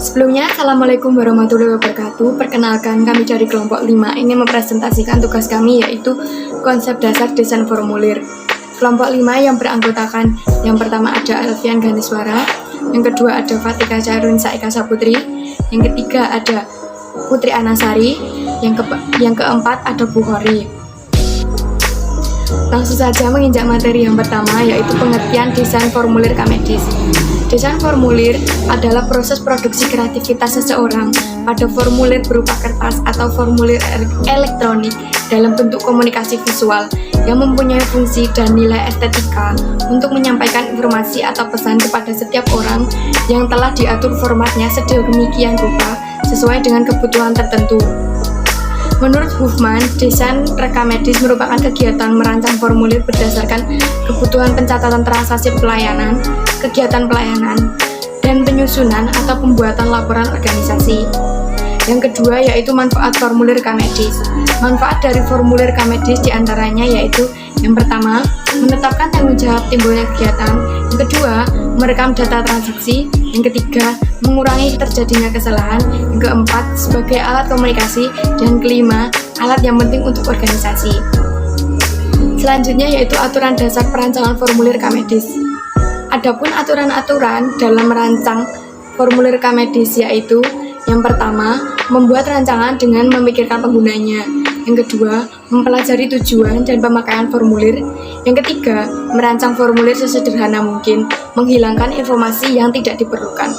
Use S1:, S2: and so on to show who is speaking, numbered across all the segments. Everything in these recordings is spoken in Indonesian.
S1: Sebelumnya, Assalamualaikum warahmatullahi wabarakatuh. Perkenalkan, kami dari kelompok 5 ini mempresentasikan tugas kami, yaitu konsep dasar desain formulir. Kelompok 5 yang beranggotakan, yang pertama ada Alfian Ganeswara, yang kedua ada Fatika Chairun Saika Saputri, yang ketiga ada Putri Anasari, yang keempat ada Bu Hori. Langsung saja menginjak materi yang pertama, yaitu pengertian desain formulir K-Medis. Desain formulir adalah proses produksi kreativitas seseorang pada formulir berupa kertas atau formulir elektronik dalam bentuk komunikasi visual yang mempunyai fungsi dan nilai estetika untuk menyampaikan informasi atau pesan kepada setiap orang yang telah diatur formatnya sedemikian rupa sesuai dengan kebutuhan tertentu. Menurut Huffman, desain rekam medis merupakan kegiatan merancang formulir berdasarkan kebutuhan pencatatan transaksi pelayanan, kegiatan pelayanan, dan penyusunan atau pembuatan laporan organisasi. Yang kedua yaitu manfaat formulir K-Medis. Manfaat dari formulir K-Medis diantaranya yaitu yang pertama, menetapkan tanggung jawab timbulnya kegiatan. Yang kedua, merekam data transaksi. Yang ketiga, mengurangi terjadinya kesalahan. Yang keempat, sebagai alat komunikasi. Dan kelima, alat yang penting untuk organisasi. Selanjutnya yaitu aturan dasar perancangan formulir K-Medis. Adapun aturan-aturan dalam merancang formulir K-Medis yaitu yang pertama, membuat rancangan dengan memikirkan penggunanya. Yang kedua, mempelajari tujuan dan pemakaian formulir. Yang ketiga, merancang formulir sesederhana mungkin, menghilangkan informasi yang tidak diperlukan.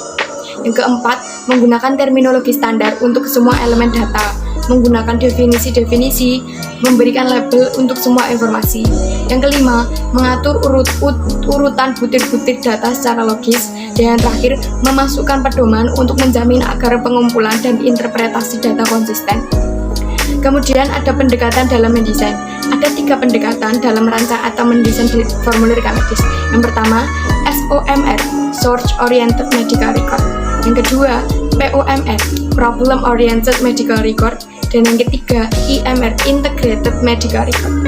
S1: Yang keempat, menggunakan terminologi standar untuk semua elemen data, menggunakan definisi-definisi, memberikan label untuk semua informasi. Yang kelima, mengatur urutan butir-butir data secara logis. Dan yang terakhir, memasukkan pedoman untuk menjamin agar pengumpulan dan interpretasi data konsisten. Kemudian ada pendekatan dalam mendesain. Ada 3 pendekatan dalam merancang atau mendesain formulir K-Medis. Yang pertama, SOMR, Source Oriented Medical Record. Yang kedua, POMR, Problem Oriented Medical Record. Dan yang ketiga, IMR, Integrated Medical Record.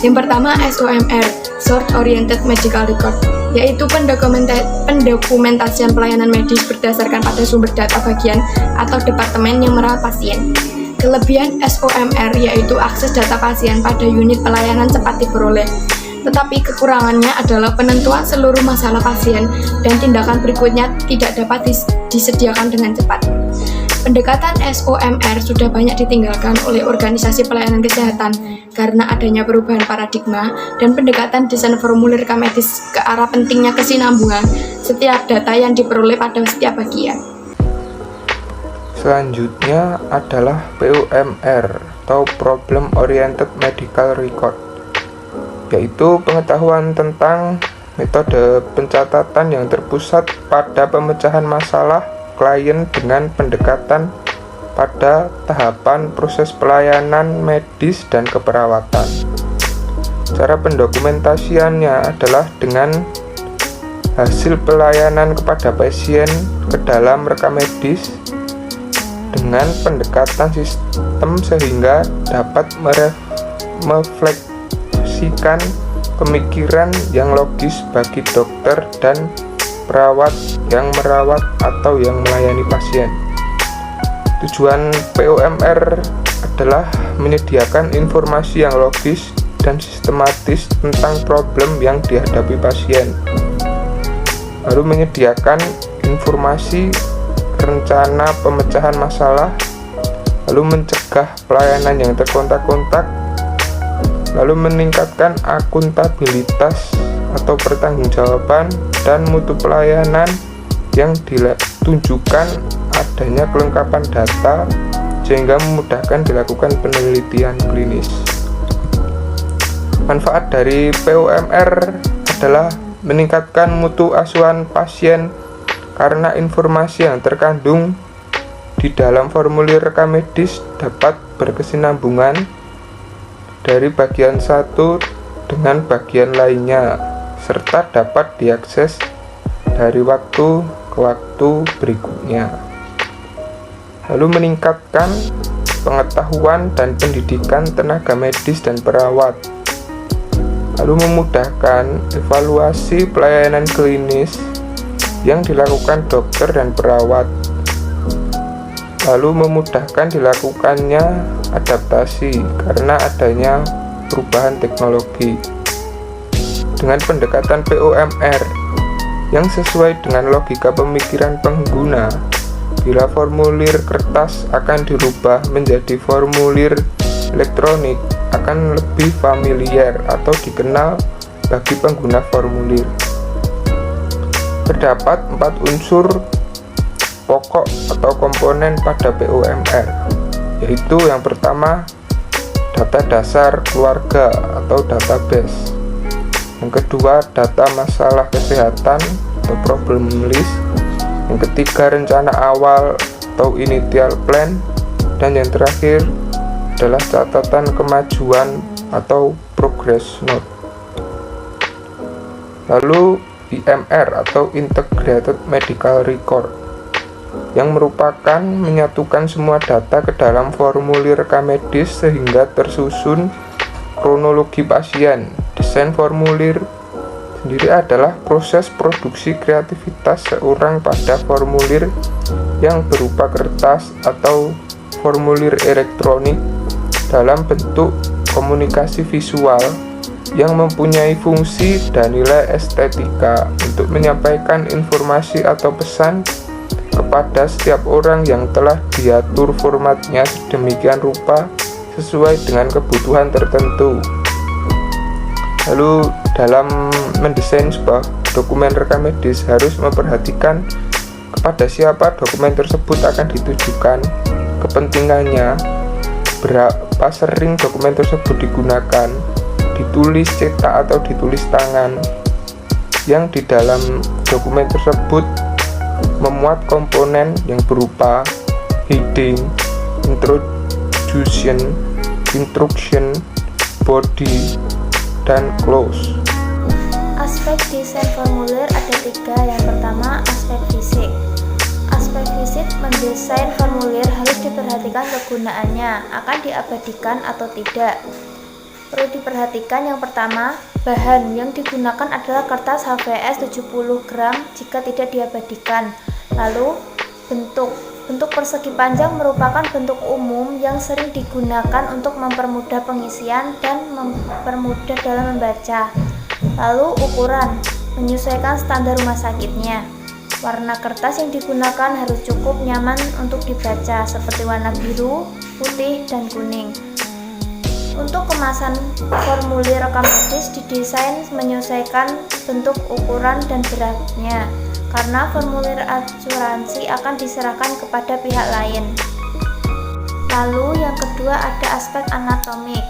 S1: Yang pertama, SOMR, Source Oriented Medical Record, yaitu pendokumentasian pelayanan medis berdasarkan pada sumber data bagian atau departemen yang merawat pasien. Kelebihan SOMR yaitu akses data pasien pada unit pelayanan cepat diperoleh. Tetapi kekurangannya adalah penentuan seluruh masalah pasien dan tindakan berikutnya tidak dapat disediakan dengan cepat. Pendekatan SOMR sudah banyak ditinggalkan oleh organisasi pelayanan kesehatan karena adanya perubahan paradigma dan pendekatan desain formulir K-Medis ke arah pentingnya kesinambungan setiap data yang diperoleh pada setiap bagian.
S2: Selanjutnya adalah POMR atau Problem Oriented Medical Record, yaitu pengetahuan tentang metode pencatatan yang terpusat pada pemecahan masalah klien dengan pendekatan pada tahapan proses pelayanan medis dan keperawatan. Cara pendokumentasiannya adalah dengan hasil pelayanan kepada pasien ke dalam rekam medis dengan pendekatan sistem sehingga dapat merefleksikan pemikiran yang logis bagi dokter dan perawat yang merawat atau yang melayani pasien. Tujuan POMR adalah menyediakan informasi yang logis dan sistematis tentang problem yang dihadapi pasien, lalu menyediakan informasi rencana pemecahan masalah, lalu mencegah pelayanan yang terkontak-kontak, lalu meningkatkan akuntabilitas atau pertanggungjawaban dan mutu pelayanan yang ditunjukkan adanya kelengkapan data sehingga memudahkan dilakukan penelitian klinis. Manfaat dari POMR adalah meningkatkan mutu asuhan pasien karena informasi yang terkandung di dalam formulir rekam medis dapat berkesinambungan dari bagian satu dengan bagian lainnya serta dapat diakses dari waktu ke waktu berikutnya. Lalu meningkatkan pengetahuan dan pendidikan tenaga medis dan perawat. Lalu memudahkan evaluasi pelayanan klinis yang dilakukan dokter dan perawat, lalu memudahkan dilakukannya adaptasi karena adanya perubahan teknologi. Dengan pendekatan POMR yang sesuai dengan logika pemikiran pengguna, bila formulir kertas akan dirubah menjadi formulir elektronik, akan lebih familiar atau dikenal bagi pengguna formulir. Terdapat 4 unsur pokok atau komponen pada POMR, yaitu yang pertama, data dasar keluarga atau database. Yang kedua, data masalah kesehatan atau problem list. Yang ketiga, rencana awal atau initial plan. Dan yang terakhir adalah catatan kemajuan atau progress note. Lalu IMR atau Integrated Medical Record, yang merupakan menyatukan semua data ke dalam formulir rekam medis sehingga tersusun kronologi pasien. Desain formulir sendiri adalah proses produksi kreativitas seorang pada formulir yang berupa kertas atau formulir elektronik dalam bentuk komunikasi visual yang mempunyai fungsi dan nilai estetika untuk menyampaikan informasi atau pesan kepada setiap orang yang telah diatur formatnya sedemikian rupa sesuai dengan kebutuhan tertentu. Lalu dalam mendesain sebuah dokumen rekam medis harus memperhatikan kepada siapa dokumen tersebut akan ditujukan, kepentingannya, berapa sering dokumen tersebut digunakan, ditulis cetak atau ditulis tangan, yang di dalam dokumen tersebut memuat komponen yang berupa heading, introduction, body, dan close.
S3: Aspek desain formulir ada 3. Yang pertama, aspek fisik. Aspek fisik mendesain formulir harus diperhatikan kegunaannya, akan diabadikan atau tidak. Perlu diperhatikan yang pertama, bahan yang digunakan adalah kertas HVS 70 gram jika tidak diabadikan. Lalu, bentuk persegi panjang merupakan bentuk umum yang sering digunakan untuk mempermudah pengisian dan mempermudah dalam membaca. Lalu ukuran, menyesuaikan standar rumah sakitnya. Warna kertas yang digunakan harus cukup nyaman untuk dibaca, seperti warna biru, putih, dan kuning. Untuk kemasan formulir rekam medis didesain menyesuaikan bentuk, ukuran, dan beratnya, karena formulir asuransi akan diserahkan kepada pihak lain. Lalu yang kedua ada aspek anatomik.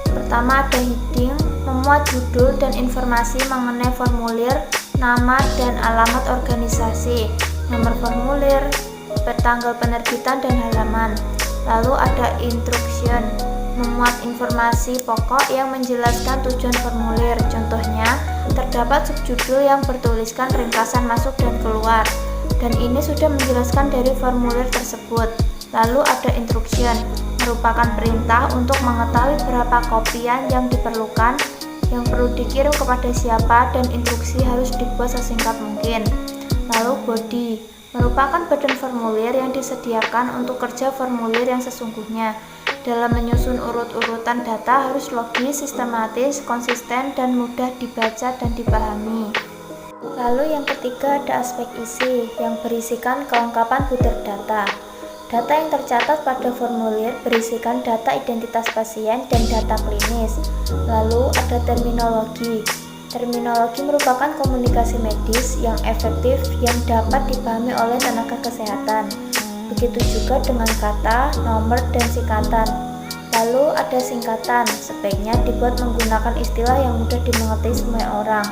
S3: Pertama ada heading, memuat judul dan informasi mengenai formulir, nama dan alamat organisasi, nomor formulir, tanggal penerbitan dan halaman. Lalu ada instruction, memuat informasi pokok yang menjelaskan tujuan formulir. Contohnya, terdapat subjudul yang bertuliskan ringkasan masuk dan keluar, dan ini sudah menjelaskan dari formulir tersebut. Lalu ada instruction, merupakan perintah untuk mengetahui berapa kopian yang diperlukan, yang perlu dikirim kepada siapa, dan instruksi harus dibuat sesingkat mungkin. Lalu body, merupakan badan formulir yang disediakan untuk kerja formulir yang sesungguhnya. Dalam menyusun urut-urutan data harus logis, sistematis, konsisten, dan mudah dibaca dan dipahami. Lalu yang ketiga ada aspek isi, yang berisikan kelengkapan butir data. Data yang tercatat pada formulir berisikan data identitas pasien dan data klinis. Lalu ada terminologi. Terminologi merupakan komunikasi medis yang efektif yang dapat dipahami oleh tenaga kesehatan. Begitu juga dengan kata, nomor, dan singkatan. Lalu ada singkatan, sebaiknya dibuat menggunakan istilah yang mudah dimengerti semua orang.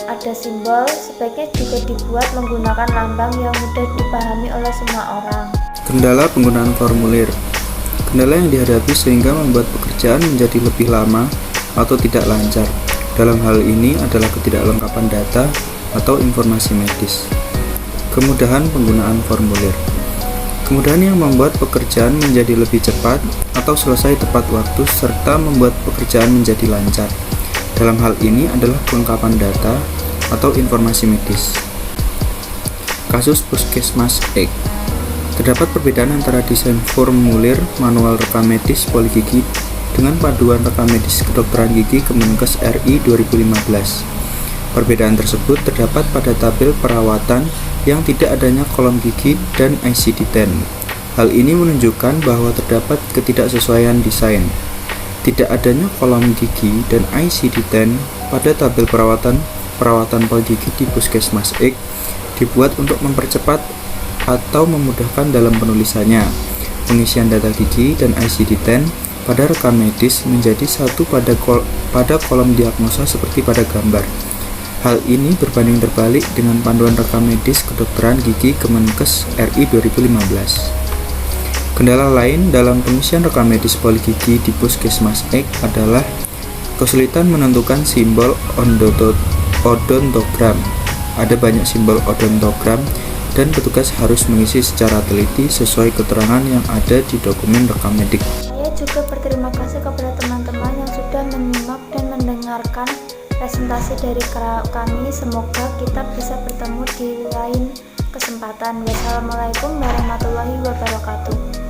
S3: Ada simbol, sebaiknya juga dibuat menggunakan lambang yang mudah dipahami oleh semua orang.
S4: Kendala penggunaan formulir. Kendala yang dihadapi sehingga membuat pekerjaan menjadi lebih lama atau tidak lancar. Dalam hal ini adalah ketidaklengkapan data atau informasi medis. Kemudahan penggunaan formulir. Kemudahan yang membuat pekerjaan menjadi lebih cepat atau selesai tepat waktu serta membuat pekerjaan menjadi lancar. Dalam hal ini adalah kelengkapan data atau informasi medis. Kasus Puskesmas X. Terdapat perbedaan antara desain formulir manual rekam medis poligigi dengan panduan rekam medis kedokteran gigi Kemenkes RI 2015. Perbedaan tersebut terdapat pada tabel perawatan yang tidak adanya kolom gigi dan ICD-10. Hal ini menunjukkan bahwa terdapat ketidaksesuaian desain. Tidak adanya kolom gigi dan ICD-10 pada tabel perawatan poligigi di Puskesmas X dibuat untuk mempercepat atau memudahkan dalam penulisannya. Pengisian data gigi dan ICD-10 pada rekam medis menjadi satu pada kolom diagnosa seperti pada gambar. Hal ini berbanding terbalik dengan panduan rekam medis kedokteran gigi Kemenkes RI 2015. Kendala lain dalam pengisian rekam medis poligigi di Puskesmas X adalah kesulitan menentukan simbol odontogram. Ada banyak simbol odontogram dan petugas harus mengisi secara teliti sesuai keterangan yang ada di dokumen rekam medik.
S3: Saya juga berterima kasih kepada teman-teman yang sudah menyimak dan mendengarkan presentasi dari kami. Semoga kita bisa bertemu di lain kesempatan. Wassalamualaikum warahmatullahi wabarakatuh.